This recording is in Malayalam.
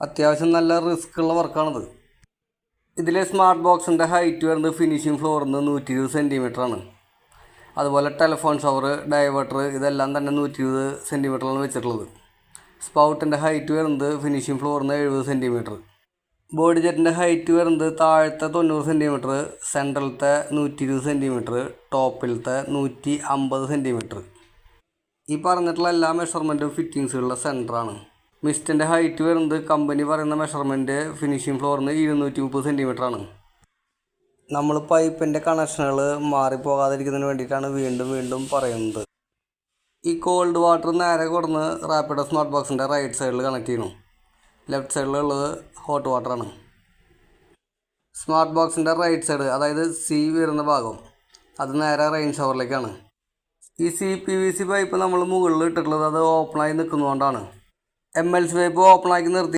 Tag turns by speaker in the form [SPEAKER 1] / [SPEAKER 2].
[SPEAKER 1] അത്യാവശ്യം നല്ല റിസ്ക് ഉള്ള വർക്കാണിത്. ഇതിലെ സ്മാർട്ട് ബോക്സിൻ്റെ ഹൈറ്റ് വരുന്നത് ഫിനിഷിംഗ് ഫ്ലോറിൽ നിന്ന് 120 സെൻറ്റിമീറ്റർ ആണ്. അതുപോലെ ടെലിഫോൺ ഷവർ, ഡൈവേർട്ടർ ഇതെല്ലാം തന്നെ 120 സെൻറ്റിമീറ്ററാണ് വെച്ചിട്ടുള്ളത്. സ്പൗട്ടിൻ്റെ ഹൈറ്റ് വരുന്നത് ഫിനിഷിംഗ് ഫ്ലോറിൽ നിന്ന് 70 സെൻറ്റിമീറ്റർ. ബോഡി ജെറ്റിൻ്റെ ഹൈറ്റ് വരുന്നത് താഴത്തെ 90 സെൻറ്റിമീറ്റർ, സെൻട്രലത്തെ 120 സെൻറ്റിമീറ്റർ, ടോപ്പിലത്തെ 150 സെൻറ്റിമീറ്റർ. ഈ പറഞ്ഞിട്ടുള്ള എല്ലാ മെഷർമെൻറ്റും ഫിറ്റിങ്സുകളുടെ സെൻറ്ററാണ്. മിസ്റ്റിൻ്റെ ഹൈറ്റ് വരുന്നത് കമ്പനി പറയുന്ന മെഷർമെൻറ്റ് ഫിനിഷിംഗ് ഫ്ലോറിൽ നിന്ന് 230 സെൻറ്റിമീറ്റർ ആണ്. നമ്മൾ പൈപ്പിൻ്റെ കണക്ഷനുകൾ മാറിപ്പോകാതിരിക്കുന്നതിന് വേണ്ടിയിട്ടാണ് വീണ്ടും വീണ്ടും പറയുന്നത്. ഈ കോൾഡ് വാട്ടർ നേരെ കൊടുന്ന് റാപ്പിഡോ സ്മാർട്ട് ബോക്സിൻ്റെ റൈറ്റ് സൈഡിൽ കണക്ട് ചെയ്യണം. ലെഫ്റ്റ് സൈഡിലുള്ളത് ഹോട്ട് വാട്ടറാണ്. സ്മാർട്ട് ബോക്സിൻ്റെ റൈറ്റ് സൈഡ്, അതായത് സി വരുന്ന ഭാഗം, അത് നേരെ റെയിൻ ഷവറിലേക്കാണ്. ഈ CPVC പൈപ്പ് നമ്മൾ മുകളിൽ ഇട്ടിട്ടുള്ളത് അത് ഓപ്പണായി നിൽക്കുന്നതുകൊണ്ടാണ്. MLC പൈപ്പ് ഓപ്പണാക്കി നിർത്തി